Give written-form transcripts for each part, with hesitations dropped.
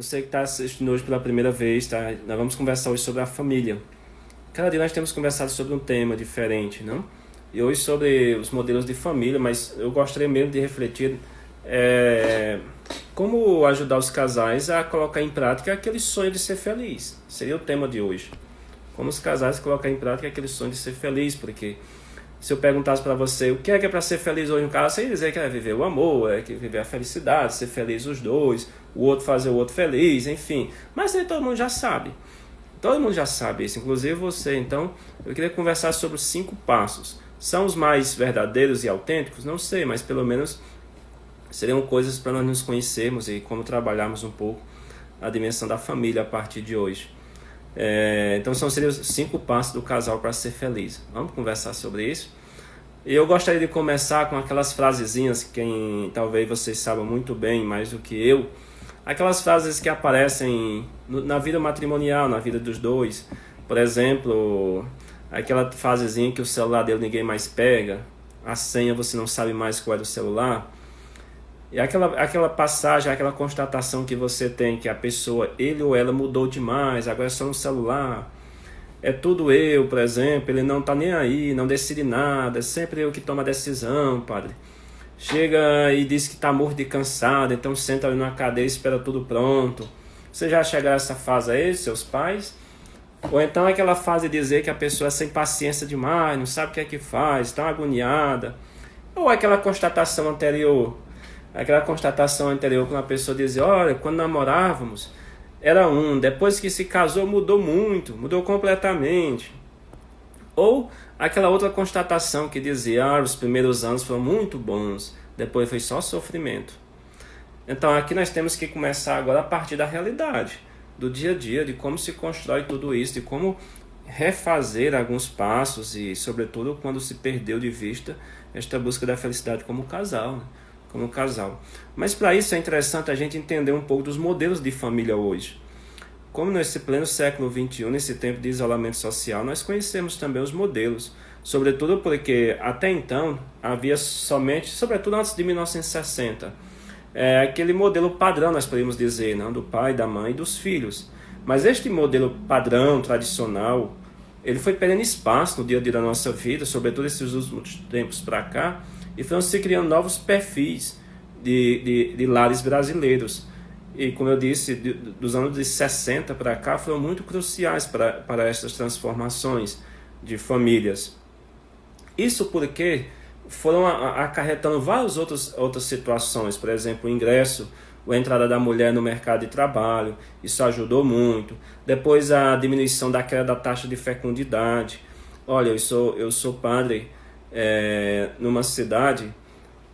Você que está assistindo hoje pela primeira vez, tá? Nós vamos conversar hoje sobre a família. Cada dia nós temos conversado sobre um tema diferente, não? E hoje sobre os modelos de família, mas eu gostaria mesmo de refletir como ajudar os casais a colocar em prática aquele sonho de ser feliz. Seria o tema de hoje. Como os casais colocar em prática aquele sonho de ser feliz, porque se eu perguntasse para você o que é para ser feliz hoje no caso, você ia dizer que é viver o amor, é que viver a felicidade, ser feliz os dois, o outro fazer o outro feliz, enfim. Mas aí todo mundo já sabe. Todo mundo já sabe isso, inclusive você. Então, eu queria conversar sobre os 5 passos. São os mais verdadeiros e autênticos? Não sei, mas pelo menos seriam coisas para nós nos conhecermos e como trabalharmos um pouco a dimensão da família a partir de hoje. Então seriam os 5 passos do casal para ser feliz. Vamos conversar sobre isso? E eu gostaria de começar com aquelas frasezinhas que talvez vocês saibam muito bem, mais do que eu. Aquelas frases que aparecem na vida matrimonial, na vida dos dois. Por exemplo, aquela frasezinha que o celular dele ninguém mais pega, a senha você não sabe mais qual é do celular. E aquela passagem, aquela constatação que você tem que a pessoa, ele ou ela mudou demais, agora é só no celular. É tudo eu, por exemplo, ele não tá nem aí, não decide nada, é sempre eu que tomo a decisão, padre. Chega e diz que tá morto de cansado, então senta ali numa cadeira e espera tudo pronto. Você já chegaram a essa fase aí, seus pais? Ou então aquela fase de dizer que a pessoa é sem paciência demais, não sabe o que é que faz, está agoniada. Ou aquela constatação anterior, quando a pessoa dizia, olha, quando namorávamos, era depois que se casou mudou muito, mudou completamente. Ou aquela outra constatação que dizia, os primeiros anos foram muito bons, depois foi só sofrimento. Então aqui nós temos que começar agora a partir da realidade, do dia a dia, de como se constrói tudo isso, de como refazer alguns passos e, sobretudo, quando se perdeu de vista esta busca da felicidade como casal, né? Como casal. Mas para isso é interessante a gente entender um pouco dos modelos de família hoje. Como nesse pleno século XXI, nesse tempo de isolamento social, nós conhecemos também os modelos, sobretudo porque até então havia somente, sobretudo antes de 1960, aquele modelo padrão, nós podemos dizer, não? Do pai, da mãe e dos filhos. Mas este modelo padrão, tradicional, ele foi perdendo espaço no dia a dia da nossa vida, sobretudo esses últimos tempos para cá, e foram se criando novos perfis de lares brasileiros. E como eu disse, dos anos de 60 para cá foram muito cruciais para essas transformações de famílias. Isso porque foram acarretando várias outras situações, por exemplo, o ingresso, a entrada da mulher no mercado de trabalho, isso ajudou muito. Depois a diminuição da queda da taxa de fecundidade. Olha, eu sou padre numa cidade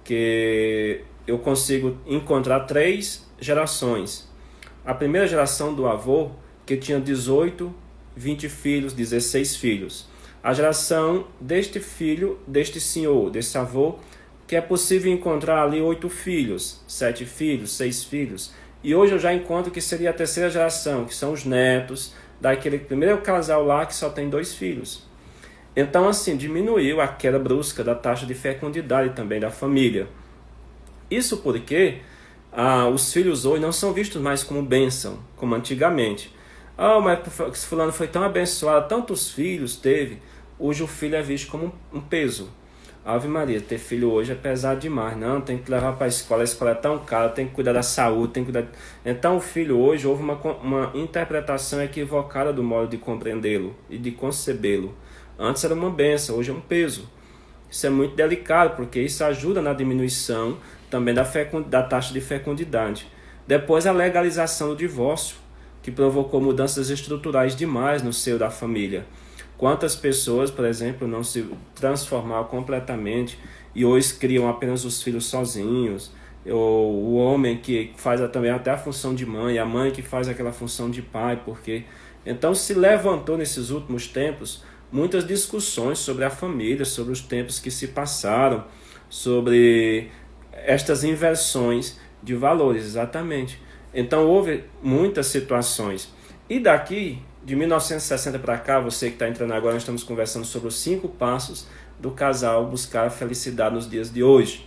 que eu consigo encontrar 3 gerações. A primeira geração do avô, que tinha 18, 20 filhos, 16 filhos. A geração deste filho, deste senhor, desse avô, que é possível encontrar ali 8 filhos, 7 filhos, 6 filhos. E hoje eu já encontro que seria a terceira geração, que são os netos daquele primeiro casal lá que só tem 2 filhos. Então, assim, diminuiu a queda brusca da taxa de fecundidade também da família. Isso porque os filhos hoje não são vistos mais como bênção, como antigamente. Mas fulano foi tão abençoado, tantos filhos teve. Hoje o filho é visto como um peso. Ave Maria, ter filho hoje é pesado demais. Não, tem que levar para a escola é tão cara, tem que cuidar da saúde, tem que cuidar... Então o filho hoje, houve uma interpretação equivocada do modo de compreendê-lo e de concebê-lo. Antes era uma bênção, hoje é um peso. Isso é muito delicado, porque isso ajuda na diminuição também da taxa de fecundidade. Depois a legalização do divórcio, que provocou mudanças estruturais demais no seio da família. Quantas pessoas, por exemplo, não se transformaram completamente e hoje criam apenas os filhos sozinhos, ou o homem que faz também até a função de mãe, a mãe que faz aquela função de pai, porque... Então se levantou nesses últimos tempos muitas discussões sobre a família, sobre os tempos que se passaram, sobre estas inversões de valores, exatamente. Então houve muitas situações. E daqui, de 1960 para cá, você que está entrando agora, nós estamos conversando sobre os 5 passos do casal buscar a felicidade nos dias de hoje.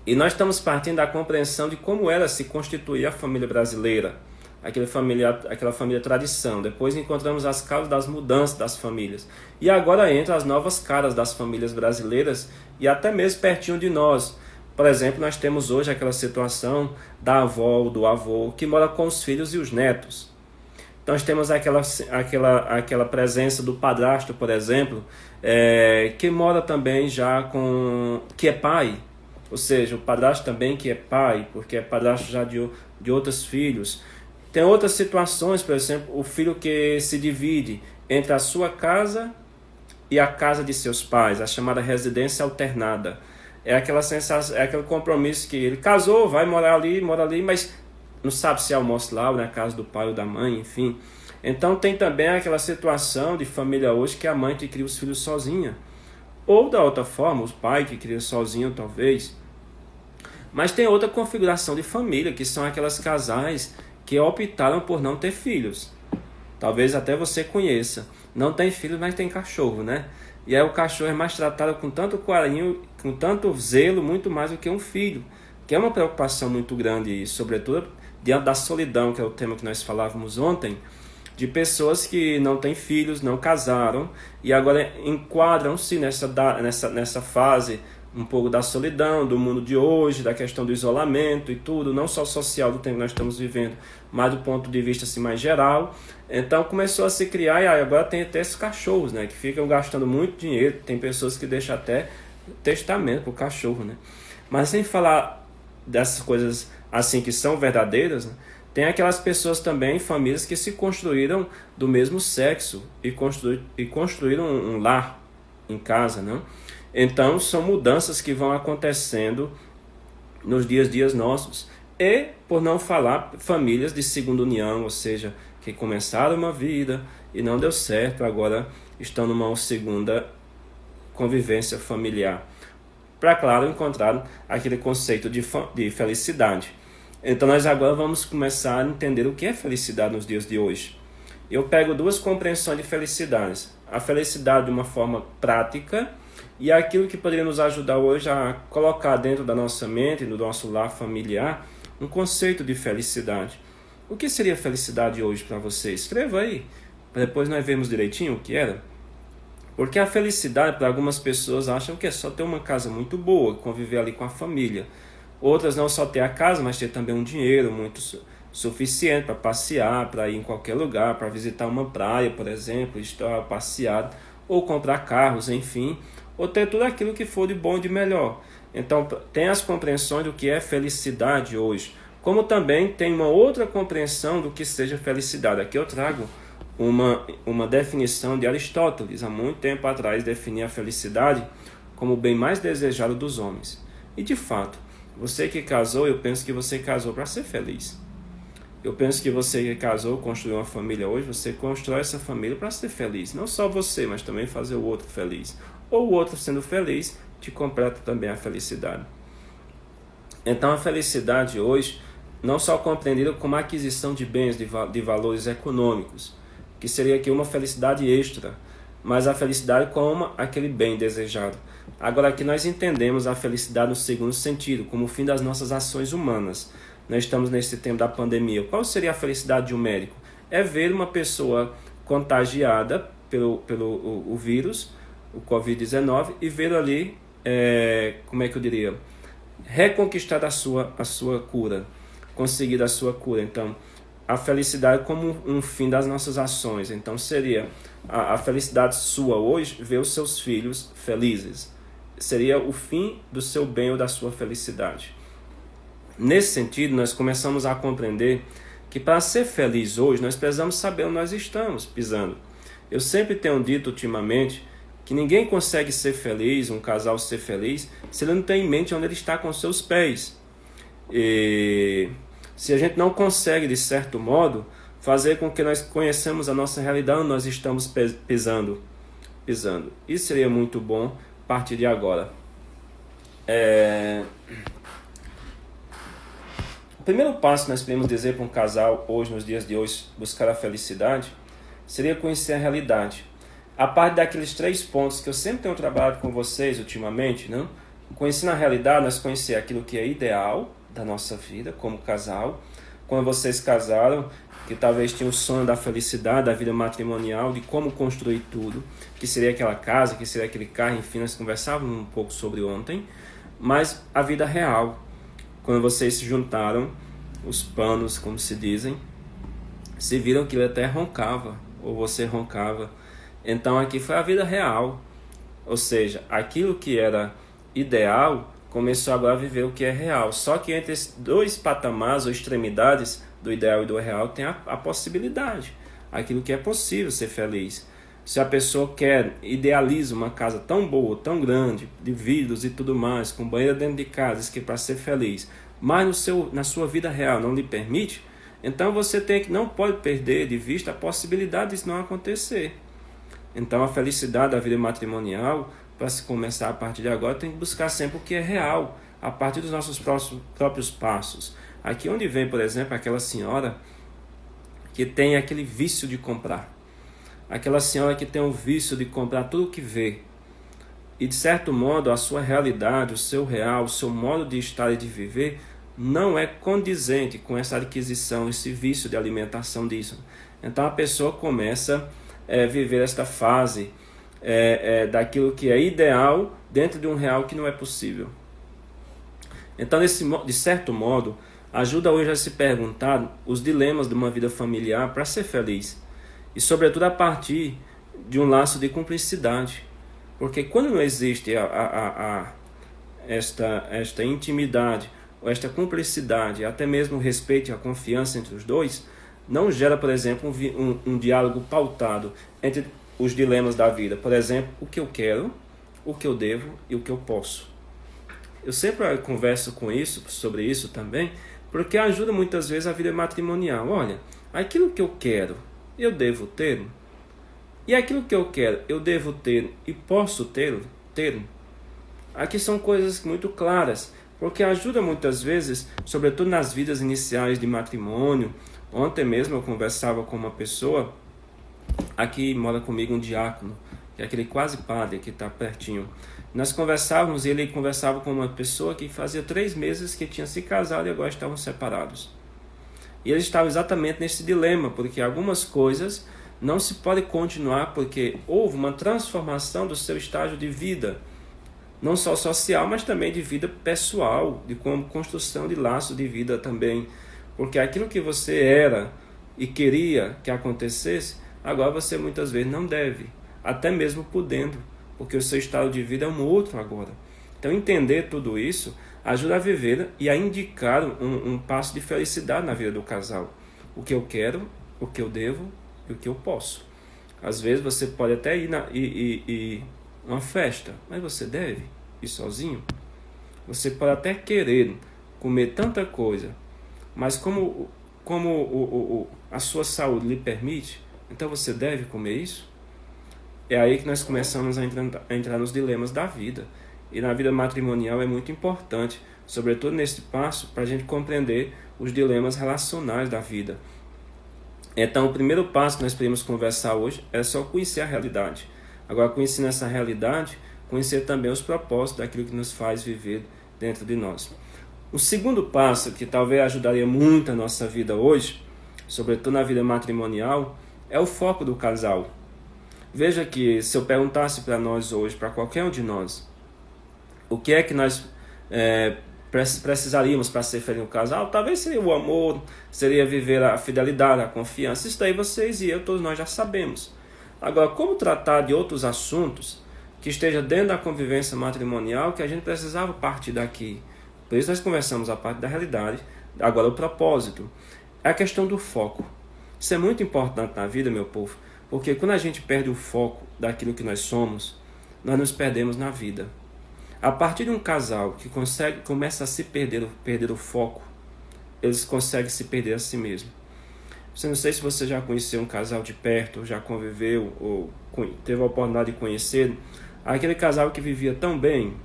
E nós estamos partindo da compreensão de como era se constituir a família brasileira. aquela família tradição. Depois encontramos as causas das mudanças das famílias. E agora entram as novas caras das famílias brasileiras e até mesmo pertinho de nós. Por exemplo, nós temos hoje aquela situação da avó ou do avô que mora com os filhos e os netos. Nós temos aquela presença do padrasto, por exemplo, que mora também já que é pai. Ou seja, o padrasto também que é pai, porque é padrasto já de outros filhos. Tem outras situações, por exemplo, o filho que se divide entre a sua casa e a casa de seus pais, a chamada residência alternada. É aquela sensação, é aquele compromisso que ele casou, vai morar ali, mas não sabe se almoça lá ou na casa do pai ou da mãe, enfim. Então tem também aquela situação de família hoje que é a mãe que cria os filhos sozinha. Ou da outra forma, o pai que cria sozinho talvez. Mas tem outra configuração de família, que são aquelas casais que optaram por não ter filhos. Talvez até você conheça. Não tem filhos, mas tem cachorro, né? E aí o cachorro é mais tratado com tanto carinho, com tanto zelo, muito mais do que um filho. Que é uma preocupação muito grande, e sobretudo diante da solidão, que é o tema que nós falávamos ontem, de pessoas que não têm filhos, não casaram, e agora enquadram-se nessa fase um pouco da solidão, do mundo de hoje, da questão do isolamento e tudo, não só social do tempo que nós estamos vivendo, mas do ponto de vista assim, mais geral. Então começou a se criar, e agora tem até esses cachorros, né, que ficam gastando muito dinheiro, tem pessoas que deixam até testamento para o cachorro, né? Mas sem falar dessas coisas assim que são verdadeiras, né, tem aquelas pessoas também, famílias que se construíram do mesmo sexo e construíram um lar em casa, não? Então são mudanças que vão acontecendo nos dias nossos. E, por não falar, famílias de segunda união, ou seja, que começaram uma vida e não deu certo, agora estão numa segunda convivência familiar. Para, claro, encontrar aquele conceito de felicidade. Então nós agora vamos começar a entender o que é felicidade nos dias de hoje. Eu pego duas compreensões de felicidade. A felicidade de uma forma prática e aquilo que poderia nos ajudar hoje a colocar dentro da nossa mente, do nosso lar familiar, um conceito de felicidade. O que seria felicidade hoje para você? Escreva aí, para depois nós vermos direitinho o que era. Porque a felicidade, para algumas pessoas, acham que é só ter uma casa muito boa, conviver ali com a família. Outras não só ter a casa, mas ter também um dinheiro muito suficiente para passear, para ir em qualquer lugar, para visitar uma praia, por exemplo, estar passeado, ou comprar carros, enfim, ou ter tudo aquilo que for de bom e de melhor. Então, tem as compreensões do que é felicidade hoje, como também tem uma outra compreensão do que seja felicidade. Aqui eu trago uma definição de Aristóteles, há muito tempo atrás, definia a felicidade como o bem mais desejado dos homens. E de fato, você que casou, eu penso que você casou para ser feliz. Eu penso que você que casou, construiu uma família hoje, você constrói essa família para ser feliz. Não só você, mas também fazer o outro feliz. Ou o outro sendo feliz, te completa também a felicidade. Então a felicidade hoje, não só compreendida como a aquisição de bens, de valores econômicos, que seria aqui uma felicidade extra, mas a felicidade como aquele bem desejado. Agora aqui nós entendemos a felicidade no segundo sentido, como o fim das nossas ações humanas. Nós estamos nesse tempo da pandemia. Qual seria a felicidade de um médico? É ver uma pessoa contagiada pelo vírus, o Covid-19, e ver ali, como é que eu diria, reconquistar a sua cura, conseguir a sua cura. Então, a felicidade como um fim das nossas ações. Então, seria a felicidade sua hoje, ver os seus filhos felizes. Seria o fim do seu bem ou da sua felicidade. Nesse sentido, nós começamos a compreender que para ser feliz hoje, nós precisamos saber onde nós estamos pisando. Eu sempre tenho dito ultimamente que ninguém consegue ser feliz, um casal ser feliz, se ele não tem em mente onde ele está com seus pés. E se a gente não consegue, de certo modo, fazer com que nós conheçamos a nossa realidade onde nós estamos pisando. Isso seria muito bom a partir de agora. O primeiro passo que nós podemos dizer para um casal hoje, nos dias de hoje, buscar a felicidade, seria conhecer a realidade. A parte daqueles 3 pontos que eu sempre tenho trabalhado com vocês ultimamente, não? Conhecendo a realidade, nós conhecer aquilo que é ideal da nossa vida como casal. Quando vocês casaram, que talvez tinham o sonho da felicidade, da vida matrimonial, de como construir tudo, que seria aquela casa, que seria aquele carro, enfim, nós conversávamos um pouco sobre ontem, mas a vida real, quando vocês se juntaram, os panos, como se dizem, se viram que ele até roncava, ou você roncava. Então aqui foi a vida real, ou seja, aquilo que era ideal começou agora a viver o que é real. Só que entre esses dois patamares ou extremidades do ideal e do real tem a possibilidade, aquilo que é possível ser feliz. Se a pessoa quer, idealiza uma casa tão boa, tão grande, de vidros e tudo mais, com banheiro dentro de casa, que é para ser feliz, mas na sua vida real não lhe permite, então você não pode perder de vista a possibilidade disso não acontecer. Então a felicidade da vida matrimonial, para se começar a partir de agora, tem que buscar sempre o que é real, a partir dos nossos próprios passos. Aqui onde vem, por exemplo, aquela senhora que tem aquele vício de comprar. Aquela senhora que tem o vício de comprar tudo que vê. E de certo modo a sua realidade, o seu real, o seu modo de estar e de viver não é condizente com essa aquisição, esse vício de alimentação disso. Então a pessoa começa a viver esta fase daquilo que é ideal dentro de um real que não é possível. Então, de certo modo, ajuda hoje a se perguntar os dilemas de uma vida familiar para ser feliz. E sobretudo a partir de um laço de cumplicidade. Porque quando não existe esta intimidade, ou esta cumplicidade, até mesmo o respeito e a confiança entre os dois, não gera, por exemplo, um diálogo pautado entre os dilemas da vida. Por exemplo, o que eu quero, o que eu devo e o que eu posso. Eu sempre converso sobre isso também, porque ajuda muitas vezes a vida matrimonial. Olha, aquilo que eu quero, eu devo ter. E aquilo que eu quero, eu devo ter e posso ter. Aqui são coisas muito claras, porque ajuda muitas vezes, sobretudo nas vidas iniciais de matrimônio. Ontem mesmo eu conversava com uma pessoa, aqui mora comigo um diácono, que é aquele quase padre que está pertinho. Nós conversávamos e ele conversava com uma pessoa que fazia 3 meses que tinha se casado e agora estavam separados. E eles estavam exatamente nesse dilema, porque algumas coisas não se podem continuar porque houve uma transformação do seu estágio de vida, não só social, mas também de vida pessoal, de como construção de laço de vida também. Porque aquilo que você era e queria que acontecesse, agora você muitas vezes não deve, até mesmo podendo, porque o seu estado de vida é um outro agora. Então entender tudo isso ajuda a viver e a indicar um passo de felicidade na vida do casal. O que eu quero, o que eu devo e o que eu posso. Às vezes você pode até ir uma festa, mas você deve ir sozinho. Você pode até querer comer tanta coisa, mas como a sua saúde lhe permite, então você deve comer isso? É aí que nós começamos a entrar nos dilemas da vida. E na vida matrimonial é muito importante, sobretudo nesse passo, para a gente compreender os dilemas relacionais da vida. Então, o primeiro passo que nós podemos conversar hoje é só conhecer a realidade. Agora, conhecendo essa realidade, conhecer também os propósitos daquilo que nos faz viver dentro de nós. O segundo passo, que talvez ajudaria muito a nossa vida hoje, sobretudo na vida matrimonial, é o foco do casal. Veja que se eu perguntasse para nós hoje, para qualquer um de nós, o que é que nós precisaríamos para ser feliz no casal, talvez seria o amor, seria viver a fidelidade, a confiança. Isso daí vocês e eu, todos nós já sabemos. Agora, como tratar de outros assuntos que esteja dentro da convivência matrimonial, que a gente precisava partir daqui. Por isso nós conversamos a parte da realidade. Agora o propósito é a questão do foco. Isso é muito importante na vida, meu povo, porque quando a gente perde o foco daquilo que nós somos, nós nos perdemos na vida. A partir de um casal que começa a se perder o foco, eles conseguem se perder a si mesmo. Eu não sei se você já conheceu um casal de perto, já conviveu ou teve a oportunidade de conhecer aquele casal que vivia tão bem,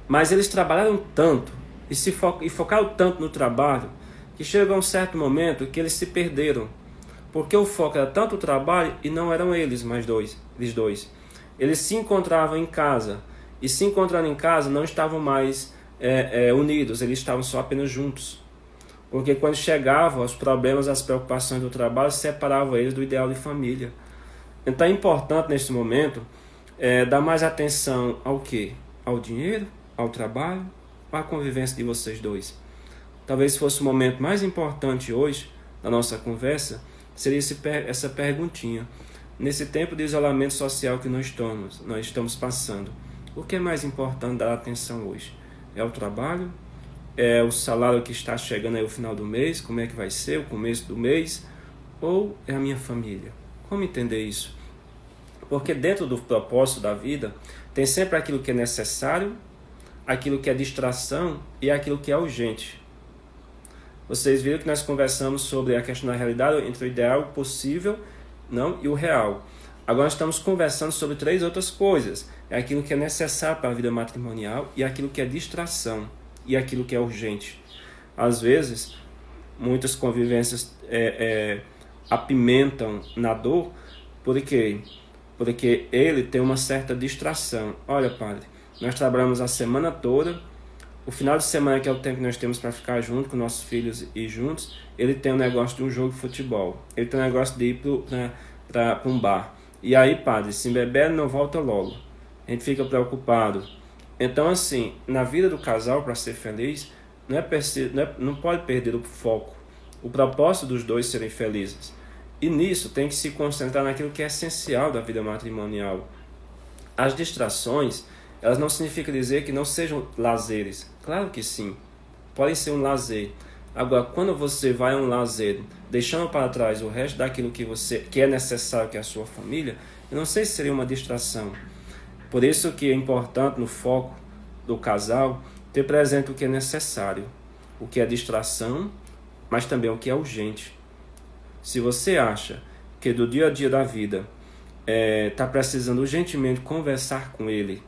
mas eles trabalharam tanto e focaram tanto no trabalho que chegou a um certo momento que eles se perderam, porque o foco era tanto o trabalho e não eram eles dois. Eles se encontravam em casa e se encontrando em casa não estavam mais unidos, eles estavam só apenas juntos. Porque quando chegavam os problemas, as preocupações do trabalho, separavam eles do ideal de família. Então é importante nesse momento dar mais atenção ao quê? Ao dinheiro, ao trabalho, à convivência de vocês dois. Talvez fosse o momento mais importante hoje da nossa conversa, seria essa perguntinha. Nesse tempo de isolamento social que nós estamos passando, o que é mais importante dar atenção hoje? É o trabalho? É o salário que está chegando aí ao final do mês? Como é que vai ser o começo do mês? Ou é a minha família? Como entender isso? Porque dentro do propósito da vida, tem sempre aquilo que é necessário, aquilo que é distração e aquilo que é urgente. Vocês viram que nós conversamos sobre a questão da realidade entre o ideal, o possível, não, e o real. Agora nós estamos conversando sobre 3 outras coisas. É aquilo que é necessário para a vida matrimonial e aquilo que é distração e aquilo que é urgente. Às vezes, muitas convivências apimentam na dor, porque ele tem uma certa distração. Olha, padre, nós trabalhamos a semana toda, o final de semana, que é o tempo que nós temos para ficar junto com nossos filhos e juntos, ele tem um negócio de um jogo de futebol, ele tem um negócio de ir para um bar. E aí, padre, se beber, ele não volta logo. A gente fica preocupado. Então, assim, na vida do casal, para ser feliz, não pode perder o foco, o propósito dos dois serem felizes. E nisso tem que se concentrar naquilo que é essencial da vida matrimonial. As distrações, elas não significam dizer que não sejam lazeres. Claro que sim, podem ser um lazer. Agora, quando você vai a um lazer, deixando para trás o resto daquilo que é necessário, que é a sua família, eu não sei se seria uma distração. Por isso que é importante no foco do casal ter presente o que é necessário, o que é distração, mas também o que é urgente. Se você acha que do dia a dia da vida está precisando urgentemente conversar com ele,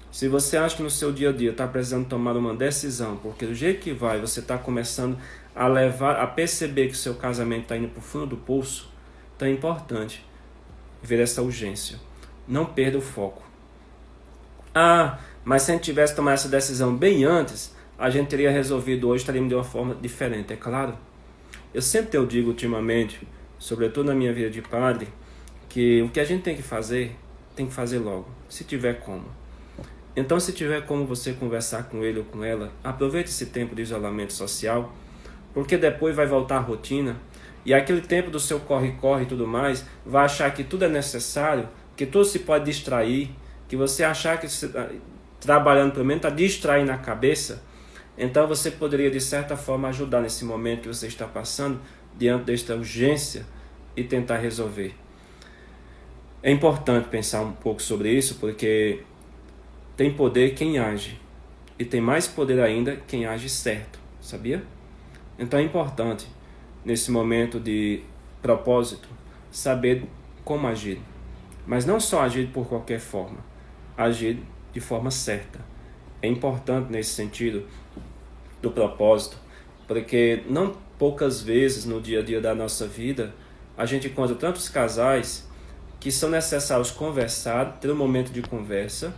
se você acha que no seu dia a dia está precisando tomar uma decisão, porque do jeito que vai você está começando a perceber que o seu casamento está indo para o fundo do poço, então é importante ver essa urgência. Não perda o foco. Mas se a gente tivesse tomado essa decisão bem antes, a gente teria resolvido hoje, estaríamos de uma forma diferente, é claro. Eu sempre digo ultimamente, sobretudo na minha vida de padre, que o que a gente tem que fazer logo, se tiver como. Então, se tiver como você conversar com ele ou com ela, aproveite esse tempo de isolamento social, porque depois vai voltar a rotina, e aquele tempo do seu corre-corre e tudo mais, vai achar que tudo é necessário, que tudo se pode distrair, que você achar que você, trabalhando pelo menos, está distraindo a cabeça. Então você poderia de certa forma ajudar nesse momento que você está passando, diante desta urgência, e tentar resolver. É importante pensar um pouco sobre isso, porque tem poder quem age, e tem mais poder ainda quem age certo, sabia? Então é importante, nesse momento de propósito, saber como agir. Mas não só agir por qualquer forma, agir de forma certa. É importante nesse sentido do propósito, porque não poucas vezes no dia a dia da nossa vida, a gente encontra tantos casais que são necessários conversar, ter um momento de conversa,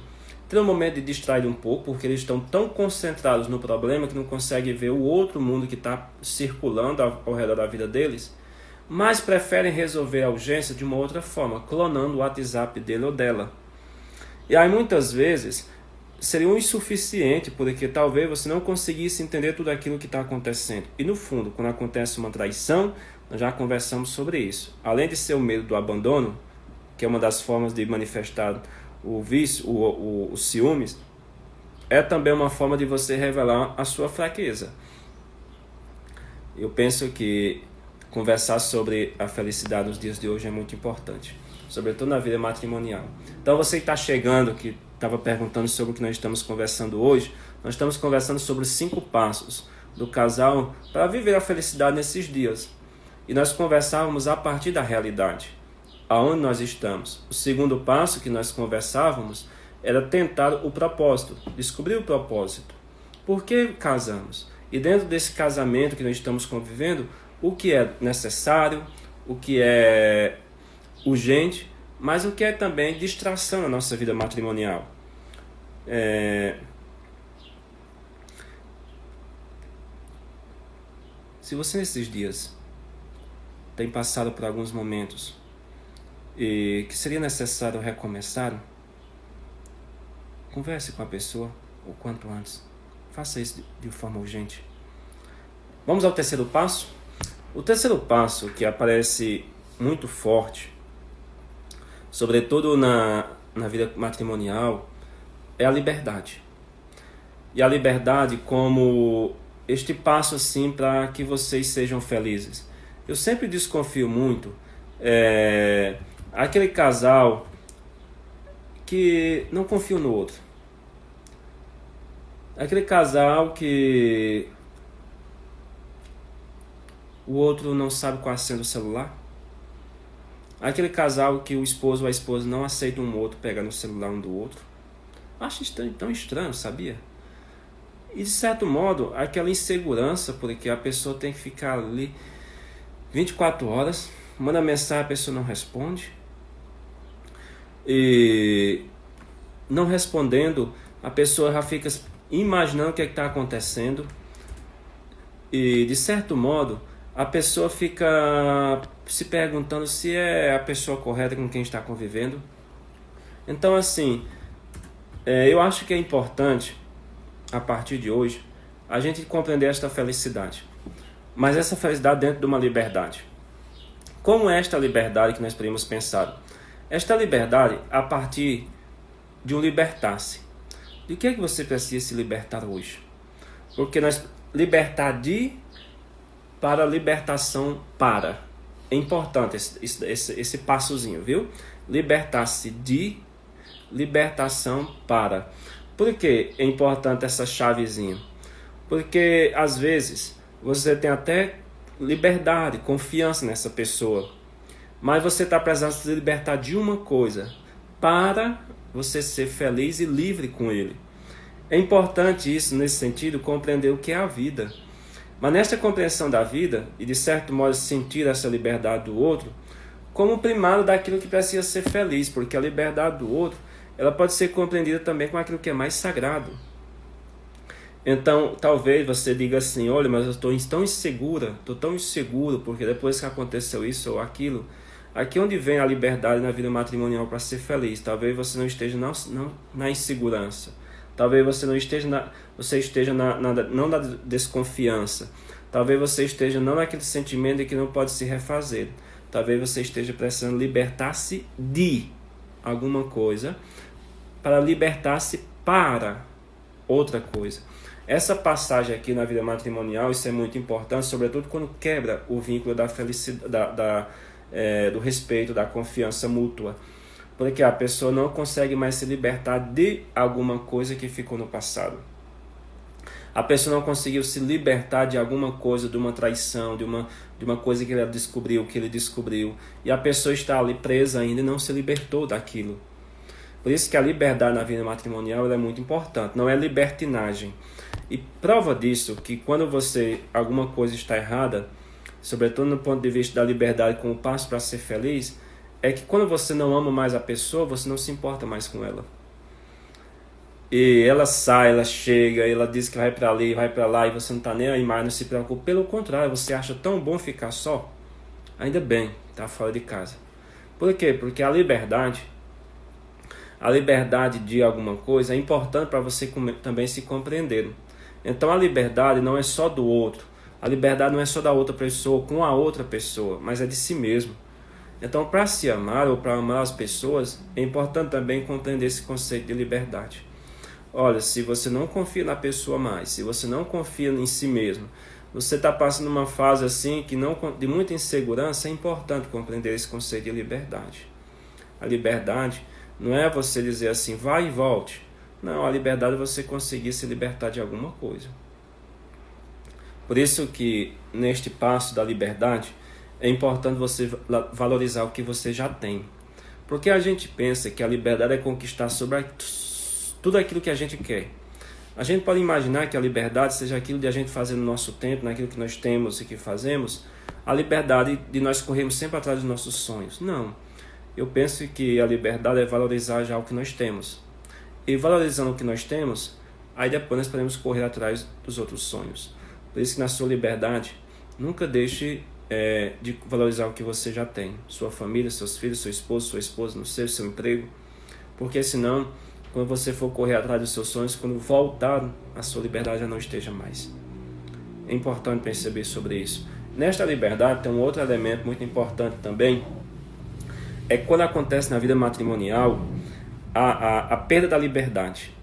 ter um momento de distrair um pouco, porque eles estão tão concentrados no problema que não conseguem ver o outro mundo que está circulando ao redor da vida deles, mas preferem resolver a urgência de uma outra forma, clonando o WhatsApp dele ou dela. E aí muitas vezes seria um insuficiente, porque talvez você não conseguisse entender tudo aquilo que está acontecendo. E no fundo, quando acontece uma traição, nós já conversamos sobre isso. Além de ser o medo do abandono, que é uma das formas de manifestar o vício, o ciúmes, é também uma forma de você revelar a sua fraqueza. Eu penso que conversar sobre a felicidade nos dias de hoje é muito importante, sobretudo na vida matrimonial. Então você que está chegando, que estava perguntando sobre o que nós estamos conversando hoje, nós estamos conversando sobre os 5 passos do casal para viver a felicidade nesses dias. E nós conversávamos a partir da realidade, aonde nós estamos. O segundo passo que nós conversávamos era tentar o propósito, descobrir o propósito. Por que casamos? E dentro desse casamento que nós estamos convivendo, o que é necessário, o que é urgente, mas o que é também distração na nossa vida matrimonial. Se você nesses dias tem passado por alguns momentos e que seria necessário recomeçar, converse com a pessoa o quanto antes. Faça isso de forma urgente. Vamos ao terceiro passo? O terceiro passo, que aparece muito forte, sobretudo na vida matrimonial, é a liberdade. E a liberdade como este passo assim para que vocês sejam felizes. Eu sempre desconfio muito aquele casal que não confia no outro. Aquele casal que o outro não sabe qual é a senha do celular. Aquele casal que o esposo ou a esposa não aceita um outro pegar no celular um do outro. Acho tão estranho, sabia? E de certo modo, aquela insegurança, porque a pessoa tem que ficar ali 24 horas, manda mensagem, a pessoa não responde. E não respondendo, a pessoa já fica imaginando o que está acontecendo. E de certo modo, a pessoa fica se perguntando se é a pessoa correta com quem está convivendo. Então assim, eu acho que é importante, a partir de hoje, a gente compreender esta felicidade. Mas essa felicidade dentro de uma liberdade. Como é esta liberdade que nós podemos pensar? Esta liberdade a partir de um libertar-se. De que é que você precisa se libertar hoje? Porque nós libertar de para libertação para. É importante esse passozinho, viu? Libertar-se de libertação para. Por que é importante essa chavezinha? Porque às vezes você tem até liberdade, confiança nessa pessoa, mas você está precisando se libertar de uma coisa para você ser feliz e livre com ele. É importante isso, nesse sentido, compreender o que é a vida. Mas nesta compreensão da vida, e de certo modo sentir essa liberdade do outro, como primário daquilo que precisa ser feliz, porque a liberdade do outro, ela pode ser compreendida também com aquilo que é mais sagrado. Então, talvez você diga assim, olha, mas eu estou tão inseguro, porque depois que aconteceu isso ou aquilo, aqui onde vem a liberdade na vida matrimonial para ser feliz? Talvez você não esteja na insegurança. Talvez você não esteja não na desconfiança. Talvez você esteja não naquele sentimento de que não pode se refazer. Talvez você esteja precisando libertar-se de alguma coisa para libertar-se para outra coisa. Essa passagem aqui na vida matrimonial, isso é muito importante, sobretudo quando quebra o vínculo da felicidade, do respeito, da confiança mútua. Porque a pessoa não consegue mais se libertar de alguma coisa que ficou no passado. A pessoa não conseguiu se libertar de alguma coisa, de uma traição, de uma coisa que ele descobriu. E a pessoa está ali presa ainda e não se libertou daquilo. Por isso que a liberdade na vida matrimonial ela é muito importante, não é libertinagem. E prova disso, que quando alguma coisa está errada, sobretudo no ponto de vista da liberdade como passo para ser feliz, é que quando você não ama mais a pessoa, você não se importa mais com ela. E ela sai, ela chega, ela diz que vai para ali, vai para lá, e você não está nem aí mais, não se preocupa. Pelo contrário, você acha tão bom ficar só? Ainda bem, está fora de casa. Por quê? Porque a liberdade de alguma coisa é importante para você também se compreender. Então a liberdade não é só do outro. A liberdade não é só da outra pessoa com a outra pessoa, mas é de si mesmo. Então, para se amar ou para amar as pessoas, é importante também compreender esse conceito de liberdade. Olha, se você não confia na pessoa mais, se você não confia em si mesmo, você está passando uma fase assim de muita insegurança, é importante compreender esse conceito de liberdade. A liberdade não é você dizer assim, vai e volte. Não, a liberdade é você conseguir se libertar de alguma coisa. Por isso que neste passo da liberdade, é importante você valorizar o que você já tem. Porque a gente pensa que a liberdade é conquistar sobre tudo aquilo que a gente quer. A gente pode imaginar que a liberdade seja aquilo de a gente fazer no nosso tempo, naquilo que nós temos e que fazemos, a liberdade de nós corrermos sempre atrás dos nossos sonhos. Não. Eu penso que a liberdade é valorizar já o que nós temos. E valorizando o que nós temos, aí depois nós podemos correr atrás dos outros sonhos. Por isso que na sua liberdade, Nunca deixe de valorizar o que você já tem. Sua família, seus filhos, seu esposo, sua esposa, não sei, seu emprego. Porque senão, quando você for correr atrás dos seus sonhos, quando voltar, a sua liberdade já não esteja mais. É importante perceber sobre isso. Nesta liberdade tem um outro elemento muito importante também. É quando acontece na vida matrimonial a perda da liberdade.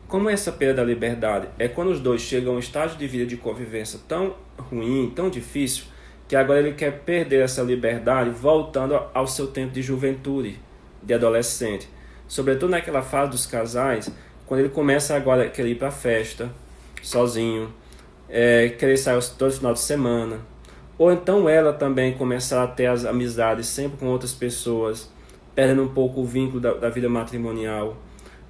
Como é essa perda da liberdade? É quando os dois chegam a um estágio de vida de convivência tão ruim, tão difícil, que agora ele quer perder essa liberdade voltando ao seu tempo de juventude, de adolescente. Sobretudo naquela fase dos casais, quando ele começa agora a querer ir para a festa, sozinho, querer sair todo final de semana. Ou então ela também começar a ter as amizades sempre com outras pessoas, perdendo um pouco o vínculo da vida matrimonial.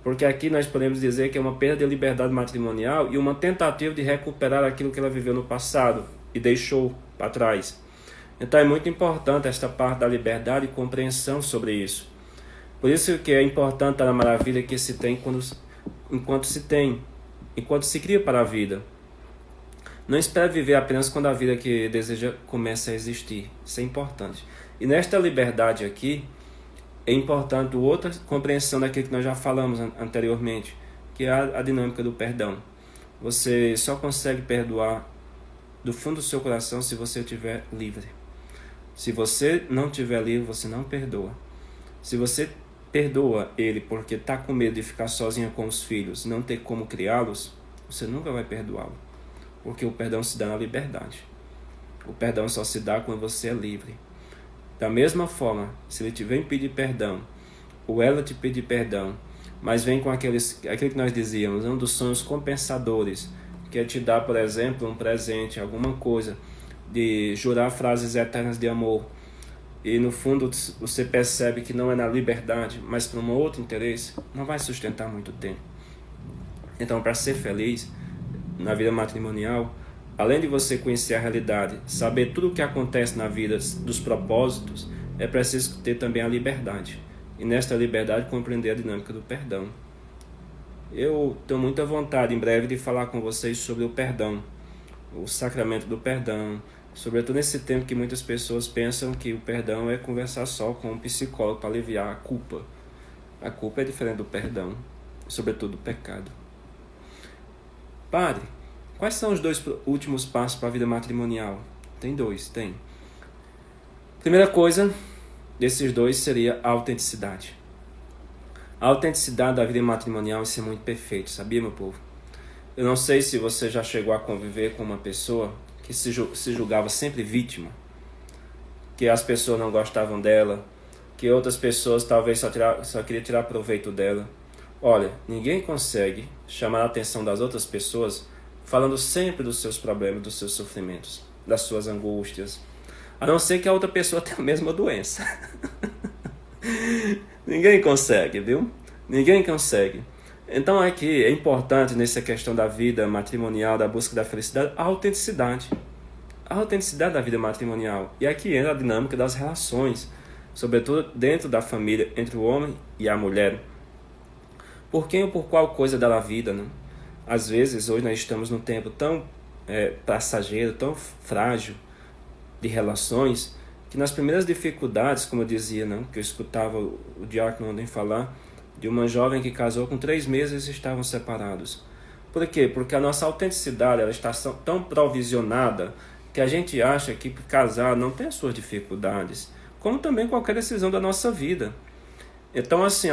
Porque aqui nós podemos dizer que é uma perda de liberdade matrimonial e uma tentativa de recuperar aquilo que ela viveu no passado e deixou para trás. Então é muito importante esta parte da liberdade e compreensão sobre isso. Por isso que é importante a maravilha que se tem enquanto se cria para a vida. Não espere viver apenas quando a vida que deseja começa a existir. Isso é importante. E nesta liberdade aqui, é importante outra compreensão daquilo que nós já falamos anteriormente, que é a dinâmica do perdão. Você só consegue perdoar do fundo do seu coração se você estiver livre. Se você não estiver livre, você não perdoa. Se você perdoa ele porque está com medo de ficar sozinha com os filhos, não ter como criá-los, você nunca vai perdoá-lo. Porque o perdão se dá na liberdade. O perdão só se dá quando você é livre. Da mesma forma, se ele te vem pedir perdão, ou ela te pedir perdão, mas vem com aquilo que nós dizíamos, um dos sonhos compensadores, que é te dar, por exemplo, um presente, alguma coisa, de jurar frases eternas de amor, e no fundo você percebe que não é na liberdade, mas para um outro interesse, não vai sustentar muito tempo. Então, para ser feliz na vida matrimonial, além de você conhecer a realidade, saber tudo o que acontece na vida dos propósitos, é preciso ter também a liberdade. E nesta liberdade compreender a dinâmica do perdão. Eu tenho muita vontade em breve de falar com vocês sobre o perdão, o sacramento do perdão, sobretudo nesse tempo que muitas pessoas pensam que o perdão é conversar só com um psicólogo para aliviar a culpa. A culpa é diferente do perdão, sobretudo do pecado. Padre, quais são os 2 últimos passos para a vida matrimonial? Tem 2, tem. Primeira coisa desses 2 seria a autenticidade. A autenticidade da vida matrimonial é muito perfeito, sabia, meu povo? Eu não sei se você já chegou a conviver com uma pessoa que se julgava sempre vítima, que as pessoas não gostavam dela, que outras pessoas talvez só queriam tirar proveito dela. Olha, ninguém consegue chamar a atenção das outras pessoas falando sempre dos seus problemas, dos seus sofrimentos, das suas angústias, a não ser que a outra pessoa tenha a mesma doença. Ninguém consegue, viu? Ninguém consegue. Então aqui é importante nessa questão da vida matrimonial, da busca da felicidade, a autenticidade. A autenticidade da vida matrimonial. E aqui entra a dinâmica das relações, sobretudo dentro da família, entre o homem e a mulher. Por quem ou por qual coisa da vida, né? Às vezes, hoje nós estamos num tempo tão passageiro, tão frágil de relações, que nas primeiras dificuldades, como eu dizia, né, que eu escutava o diácono ontem falar, de uma jovem que casou com 3 meses e estavam separados. Por quê? Porque a nossa autenticidade ela está tão provisionada que a gente acha que casar não tem as suas dificuldades, como também qualquer decisão da nossa vida. Então, assim,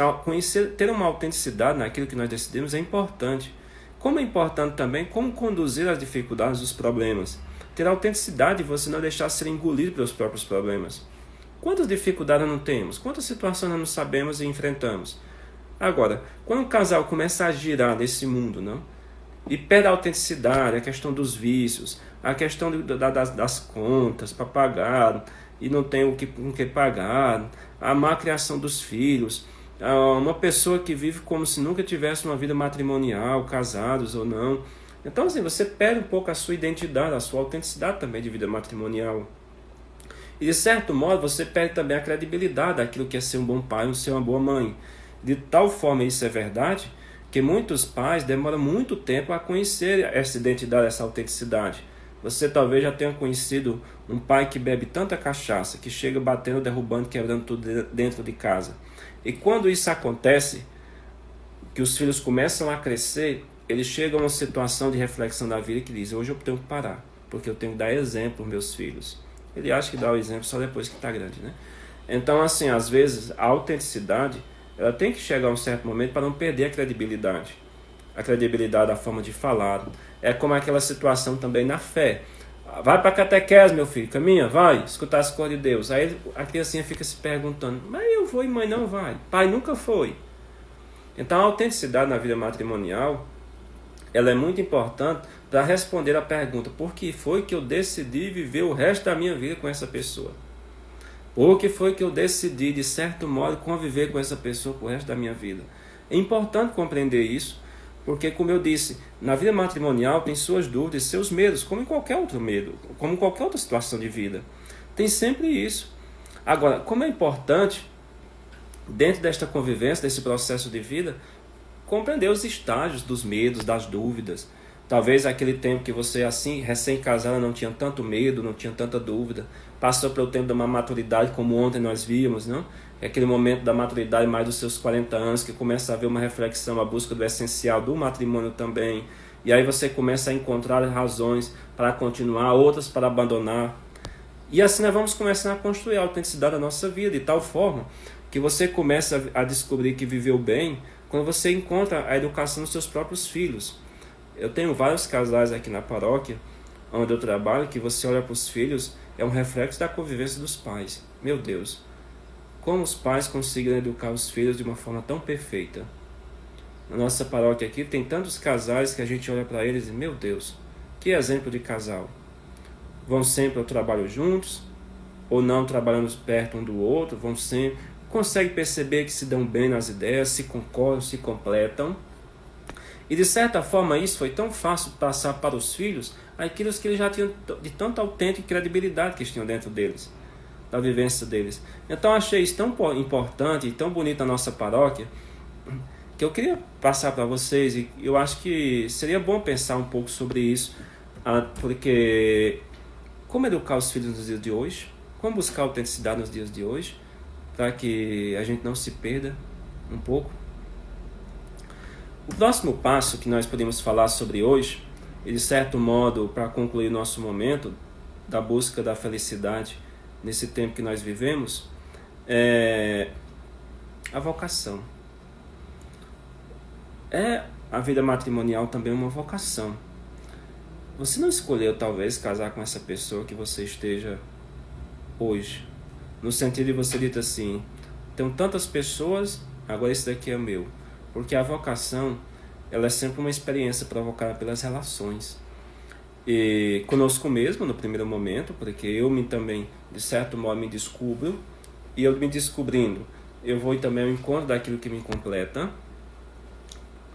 ter uma autenticidade naquilo que nós decidimos é importante. Como é importante também como conduzir as dificuldades, os problemas. Ter autenticidade e você não deixar ser engolido pelos próprios problemas. Quantas dificuldades não temos? Quantas situações não sabemos e enfrentamos? Agora, quando o casal começa a girar nesse mundo, não? E perde a autenticidade, a questão dos vícios, a questão das contas para pagar e não tem com que pagar, a má criação dos filhos, uma pessoa que vive como se nunca tivesse uma vida matrimonial, casados ou não. Então, assim, você perde um pouco a sua identidade, a sua autenticidade também de vida matrimonial. E, de certo modo, você perde também a credibilidade daquilo que é ser um bom pai, ser uma boa mãe. De tal forma isso é verdade, que muitos pais demoram muito tempo a conhecer essa identidade, essa autenticidade. Você talvez já tenha conhecido um pai que bebe tanta cachaça, que chega batendo, derrubando, quebrando tudo dentro de casa. E quando isso acontece, que os filhos começam a crescer, eles chegam a uma situação de reflexão da vida que diz: hoje eu tenho que parar, porque eu tenho que dar exemplo aos meus filhos. Ele acha que dá o exemplo só depois que está grande, né? Então, assim, às vezes, a autenticidade, ela tem que chegar a um certo momento para não perder a credibilidade. A credibilidade da forma de falar. É como aquela situação também na fé. Vai para a catequese, meu filho, caminha, vai, escutar as coisas de Deus. Aí a criancinha fica se perguntando: mas eu vou e mãe não vai? Pai nunca foi. Então a autenticidade na vida matrimonial, ela é muito importante para responder a pergunta: por que foi que eu decidi viver o resto da minha vida com essa pessoa? Por que foi que eu decidi, de certo modo, conviver com essa pessoa pro resto da minha vida? É importante compreender isso, porque, como eu disse, na vida matrimonial tem suas dúvidas, seus medos, como em qualquer outro medo, como em qualquer outra situação de vida. Tem sempre isso. Agora, como é importante, dentro desta convivência, desse processo de vida, compreender os estágios dos medos, das dúvidas. Talvez aquele tempo que você, assim, recém-casada, não tinha tanto medo, não tinha tanta dúvida, passou pelo tempo de uma maturidade, como ontem nós vimos, não? É aquele momento da maturidade mais dos seus 40 anos, que começa a haver uma reflexão, a busca do essencial do matrimônio também, e aí você começa a encontrar razões para continuar, outras para abandonar, e assim nós vamos começar a construir a autenticidade da nossa vida, de tal forma que você começa a descobrir que viveu bem quando você encontra a educação dos seus próprios filhos. Eu tenho vários casais aqui na paróquia, onde eu trabalho, que você olha para os filhos, é um reflexo da convivência dos pais. Meu Deus, como os pais conseguem educar os filhos de uma forma tão perfeita. Na nossa paróquia aqui tem tantos casais que a gente olha para eles e, meu Deus, que exemplo de casal. Vão sempre ao trabalho juntos, ou não, trabalhando perto um do outro, vão sempre, conseguem perceber que se dão bem nas ideias, se concordam, se completam. E de certa forma isso foi tão fácil passar para os filhos aquilo que eles já tinham de tanta autêntica credibilidade que eles tinham dentro deles, da vivência deles. Então eu achei isso tão importante e tão bonito na nossa paróquia, que eu queria passar para vocês, e eu acho que seria bom pensar um pouco sobre isso, porque como educar os filhos nos dias de hoje, como buscar autenticidade nos dias de hoje, para que a gente não se perda um pouco. O próximo passo que nós podemos falar sobre hoje, e de certo modo para concluir nosso momento da busca da felicidade nesse tempo que nós vivemos, é a vocação. A vida matrimonial também é uma vocação. Você não escolheu talvez casar com essa pessoa que você esteja hoje, no sentido de você dizer assim: tenho tantas pessoas, agora esse daqui é meu. Porque a vocação, ela é sempre uma experiência provocada pelas relações. E conosco mesmo, no primeiro momento, porque eu também, de certo modo, me descubro, e eu me descobrindo, eu vou também ao encontro daquilo que me completa.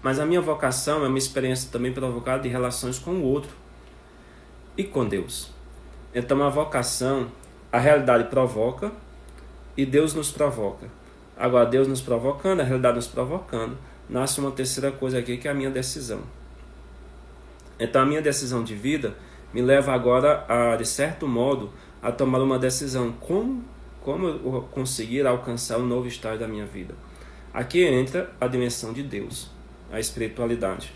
Mas a minha vocação é uma experiência também provocada de relações com o outro e com Deus. Então a vocação, a realidade provoca e Deus nos provoca. Agora, Deus nos provocando, a realidade nos provocando, nasce uma terceira coisa aqui, que é a minha decisão. Então a minha decisão de vida me leva agora, de certo modo, a tomar uma decisão. Como eu conseguir alcançar um novo estágio da minha vida? Aqui entra a dimensão de Deus, a espiritualidade.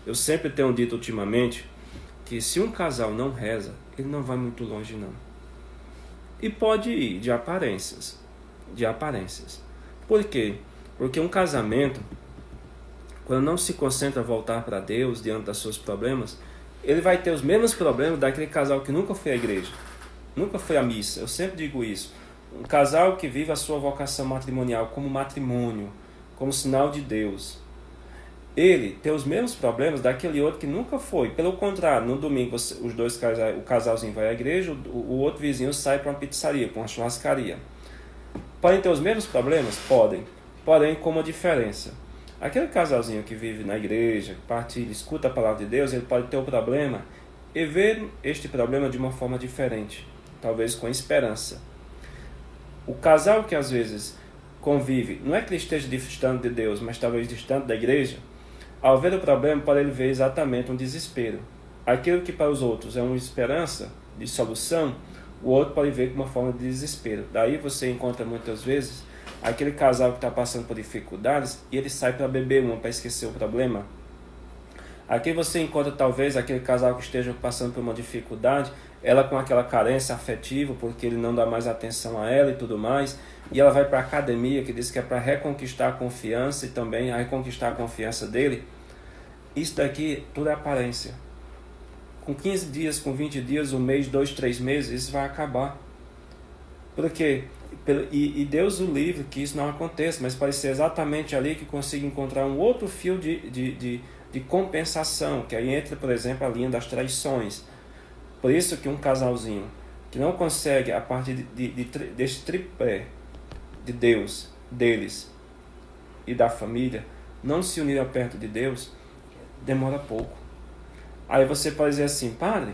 Eu sempre tenho dito ultimamente que se um casal não reza, ele não vai muito longe não. E pode ir de aparências. Por quê? Porque um casamento, quando não se concentra a voltar para Deus diante dos seus problemas, ele vai ter os mesmos problemas daquele casal que nunca foi à igreja, nunca foi à missa. Eu sempre digo isso. Um casal que vive a sua vocação matrimonial como matrimônio, como sinal de Deus, ele tem os mesmos problemas daquele outro que nunca foi. Pelo contrário, no domingo os dois casais, o casalzinho vai à igreja, o outro vizinho sai para uma pizzaria, para uma churrascaria. Podem ter os mesmos problemas? Podem. Porém, com uma diferença. Aquele casalzinho que vive na igreja, partilha, escuta a palavra de Deus, ele pode ter o problema e ver este problema de uma forma diferente, talvez com esperança. O casal que às vezes convive, não é que ele esteja distante de Deus, mas talvez distante da igreja, ao ver o problema, pode ele ver exatamente um desespero. aquilo que para os outros é uma esperança de solução, o outro pode ver como uma forma de desespero. Daí você encontra muitas vezes aquele casal que está passando por dificuldades e ele sai para beber uma, para esquecer o problema. Aqui você encontra talvez aquele casal que esteja passando por uma dificuldade, ela com aquela carência afetiva, porque ele não dá mais atenção a ela e tudo mais, e ela vai para a academia, que diz que é para reconquistar a confiança e também a reconquistar a confiança dele. Isso daqui tudo é aparência. Com 15 dias, com 20 dias, um mês, 2, 3 meses, isso vai acabar. Por quê? E Deus o livre que isso não aconteça, mas pode ser exatamente ali que consiga encontrar um outro fio de compensação, que aí entra, por exemplo, a linha das traições. Por isso que um casalzinho que não consegue, a partir desse tripé de Deus, deles e da família, não se unir perto de Deus, demora pouco. Aí você pode dizer assim: padre,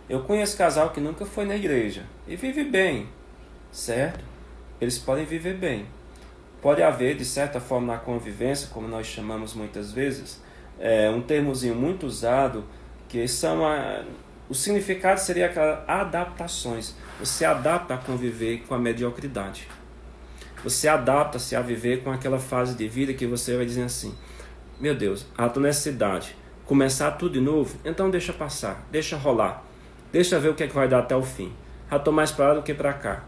eu conheço casal que nunca foi na igreja e vive bem, certo? Eles podem viver bem. Pode haver, de certa forma, na convivência, como nós chamamos muitas vezes, um termozinho muito usado, que são o significado seria aquelas adaptações. Você adapta a conviver com a mediocridade. Você adapta-se a viver com aquela fase de vida que você vai dizer assim: meu Deus, estou nessa idade, começar tudo de novo, então deixa passar, deixa rolar, deixa ver o que é que vai dar até o fim. Já estou mais para lá do que para cá.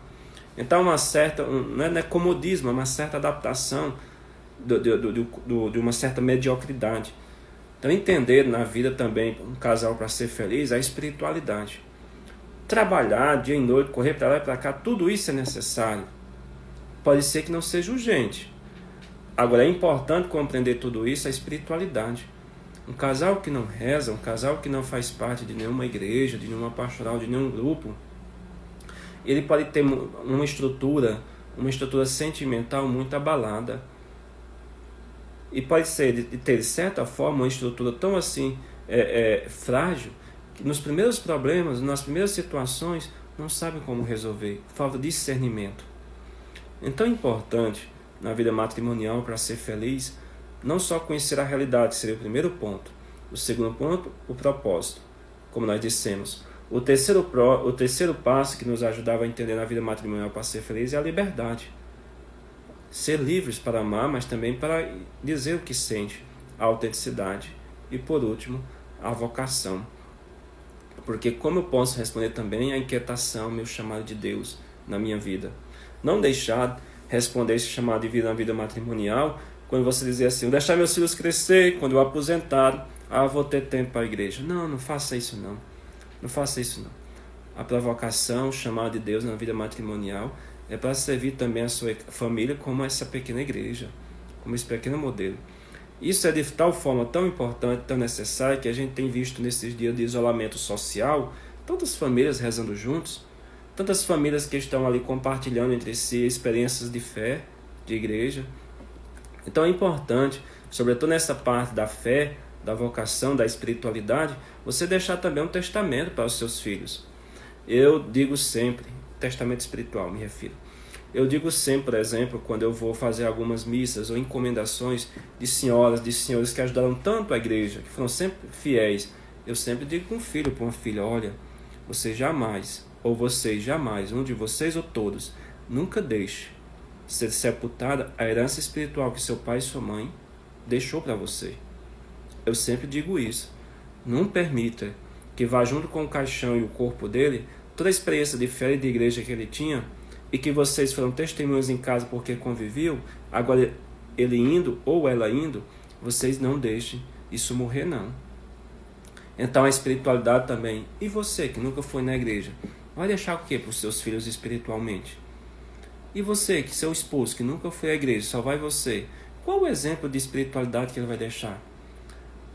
Então uma certa, não é comodismo, é uma certa adaptação de uma certa mediocridade. Então entender na vida também, um casal para ser feliz, é a espiritualidade. Trabalhar dia e noite, correr para lá e para cá, tudo isso é necessário. Pode ser que não seja urgente. Agora é importante compreender tudo isso, a espiritualidade. Um casal que não reza, um casal que não faz parte de nenhuma igreja, de nenhuma pastoral, de nenhum grupo, ele pode ter uma estrutura sentimental muito abalada. E pode ser de ter, de certa forma, uma estrutura tão assim frágil, que nos primeiros problemas, nas primeiras situações, não sabe como resolver. Falta discernimento. Então é importante, na vida matrimonial, para ser feliz, não só conhecer a realidade, que seria o primeiro ponto. O segundo ponto, o propósito, como nós dissemos. O terceiro passo que nos ajudava a entender na vida matrimonial para ser feliz é a liberdade. Ser livres para amar, mas também para dizer o que sente, a autenticidade. E por último, a vocação. Porque como eu posso responder também à inquietação, meu chamado de Deus na minha vida? Não deixar responder esse chamado de vida na vida matrimonial quando você dizer assim: vou deixar meus filhos crescer, quando eu aposentar, vou ter tempo para a igreja. Não faça isso não. Não faça isso não. A provocação, o chamado de Deus na vida matrimonial é para servir também a sua família como essa pequena igreja, como esse pequeno modelo. Isso é de tal forma tão importante, tão necessário, que a gente tem visto nesses dias de isolamento social, tantas famílias rezando juntos, tantas famílias que estão ali compartilhando entre si experiências de fé, de igreja. Então é importante, sobretudo nessa parte da fé, da vocação, da espiritualidade, você deixar também um testamento para os seus filhos. Eu digo sempre, testamento espiritual me refiro. Eu digo sempre, por exemplo, quando eu vou fazer algumas missas ou encomendações de senhoras, de senhores que ajudaram tanto a igreja, que foram sempre fiéis, eu sempre digo para um filho, para uma filha: olha, você jamais, ou vocês jamais, um de vocês ou todos, nunca deixe ser sepultada a herança espiritual que seu pai e sua mãe deixou para você. Eu sempre digo isso. Não permita que vá junto com o caixão e o corpo dele toda a experiência de fé e de igreja que ele tinha, e que vocês foram testemunhas em casa porque conviviam, agora ele indo ou ela indo, vocês não deixem isso morrer não. Então a espiritualidade também. E você que nunca foi na igreja, vai deixar o que para os seus filhos espiritualmente? E você, que seu esposo, que nunca foi à igreja, só vai você, qual o exemplo de espiritualidade que ele vai deixar?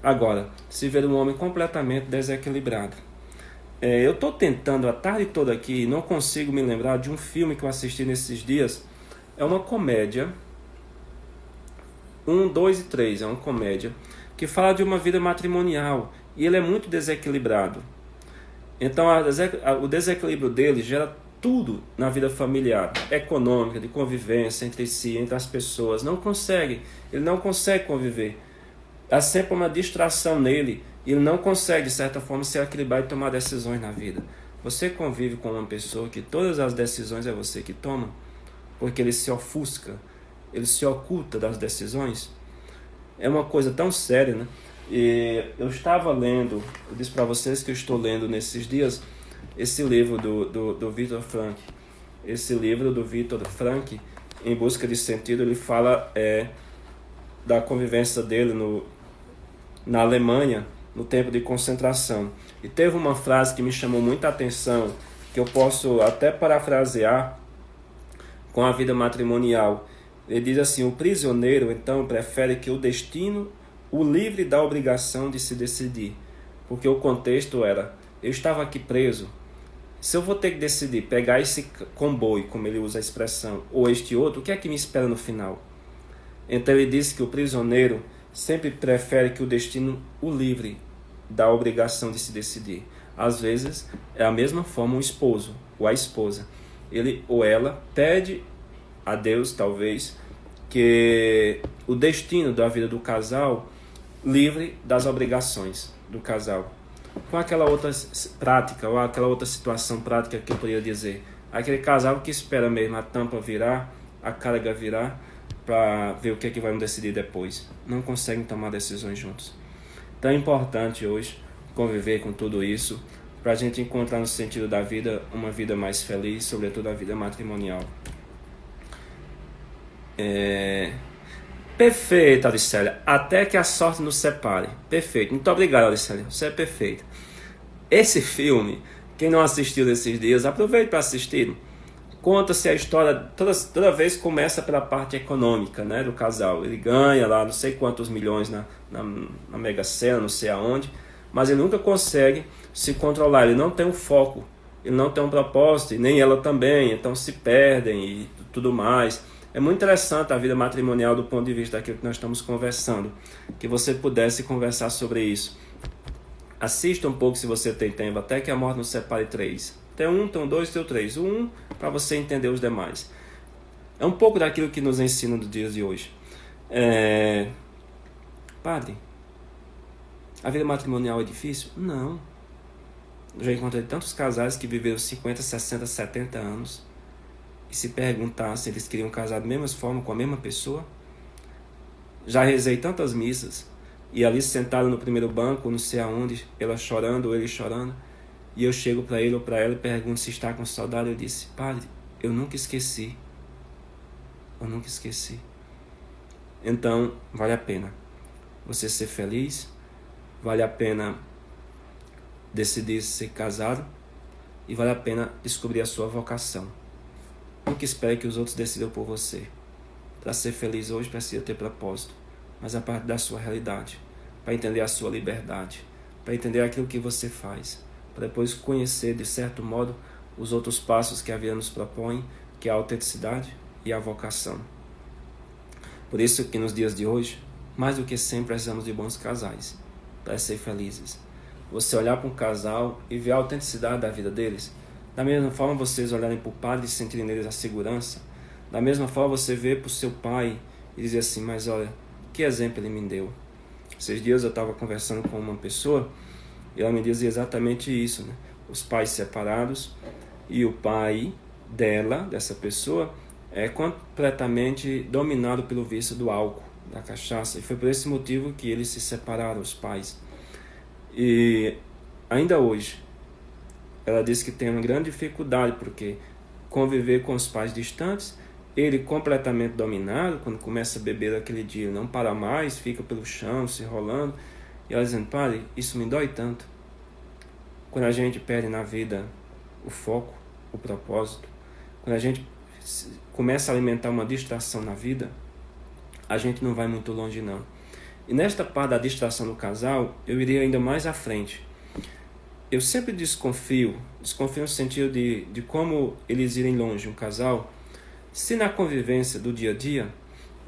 Agora, se ver um homem completamente desequilibrado. Eu estou tentando a tarde toda aqui e não consigo me lembrar de um filme que eu assisti nesses dias. É uma comédia. 1, 2 e 3, é uma comédia que fala de uma vida matrimonial. E ele é muito desequilibrado. Então o desequilíbrio dele gera tudo na vida familiar, econômica, de convivência entre si, entre as pessoas. Ele não consegue conviver. há sempre uma distração nele e ele não consegue, de certa forma, se equilibrar e tomar decisões na vida. Você convive com uma pessoa que todas as decisões é você que toma, porque ele se ofusca, ele se oculta das decisões. É uma coisa tão séria, né? E eu estava lendo, eu disse para vocês que eu estou lendo nesses dias esse livro do Viktor Frankl. Esse livro do Viktor Frankl, Em Busca de Sentido, ele fala da convivência dele na Alemanha, no tempo de concentração. E teve uma frase que me chamou muita atenção, que eu posso até parafrasear com a vida matrimonial. Ele diz assim: o prisioneiro, então, prefere que o destino o livre da obrigação de se decidir. Porque o contexto era: eu estava aqui preso, se eu vou ter que decidir pegar esse comboio, como ele usa a expressão, ou este outro, o que é que me espera no final? Então ele disse que o prisioneiro sempre prefere que o destino o livre da obrigação de se decidir. Às vezes é a mesma forma o esposo ou a esposa. Ele ou ela pede a Deus, talvez, que o destino da vida do casal livre das obrigações do casal. Com aquela outra prática, ou aquela outra situação prática que eu poderia dizer, aquele casal que espera mesmo a tampa virar, a carga virar, para ver o que é que vão decidir depois. Não conseguem tomar decisões juntos. Então é importante hoje conviver com tudo isso, para a gente encontrar no sentido da vida uma vida mais feliz, sobretudo a vida matrimonial. Perfeito, Auricélia. Até que a sorte nos separe. Perfeito. Muito obrigado, Auricélia. Você é perfeito. Esse filme, quem não assistiu nesses dias, aproveite para assistir. Conta-se a história, toda vez começa pela parte econômica, né, do casal. Ele ganha lá não sei quantos milhões na Mega Sena, não sei aonde, mas ele nunca consegue se controlar. Ele não tem um foco, ele não tem um propósito, e nem ela também. Então se perdem e tudo mais. É muito interessante a vida matrimonial do ponto de vista daquilo que nós estamos conversando. Que você pudesse conversar sobre isso. Assista um pouco se você tem tempo, até que a morte nos separe 3. Tem 1, tem 2, tem 3. O 1 para você entender os demais. É um pouco daquilo que nos ensina nos dias de hoje. Padre, a vida matrimonial é difícil? Não. Eu já encontrei tantos casais que viveram 50, 60, 70 anos. E se perguntar se eles queriam casar da mesma forma, com a mesma pessoa. Já rezei tantas missas, e ali sentado no primeiro banco, não sei aonde, ela chorando ou ele chorando, e eu chego para ele ou para ela e pergunto se está com saudade. Eu disse: Padre, eu nunca esqueci. Eu nunca esqueci. Então, vale a pena você ser feliz, vale a pena decidir ser casado, e vale a pena descobrir a sua vocação. Nunca espere que os outros decidam por você. Para ser feliz hoje precisa ter propósito, mas a parte da sua realidade, para entender a sua liberdade, para entender aquilo que você faz, para depois conhecer de certo modo os outros passos que a vida nos propõe, que é a autenticidade e a vocação. Por isso que nos dias de hoje, mais do que sempre, precisamos de bons casais, para ser felizes. Você olhar para um casal e ver a autenticidade da vida deles. Da mesma forma vocês olharem para o padre e sentirem neles a segurança. Da mesma forma você vê para o seu pai e dizer assim: mas olha, que exemplo ele me deu. Esses dias eu estava conversando com uma pessoa e ela me dizia exatamente isso, né? Os pais separados e o pai dessa pessoa, é completamente dominado pelo vício do álcool, da cachaça. E foi por esse motivo que eles se separaram, os pais. E ainda hoje, ela disse que tem uma grande dificuldade, porque conviver com os pais distantes, ele completamente dominado, quando começa a beber aquele dia, ele não para mais, fica pelo chão, se enrolando. E ela dizendo: Padre, isso me dói tanto. Quando a gente perde na vida o foco, o propósito, quando a gente começa a alimentar uma distração na vida, a gente não vai muito longe não. E nesta parte da distração do casal, eu iria ainda mais à frente. Eu sempre desconfio no sentido de como eles irem longe, um casal, se na convivência do dia a dia,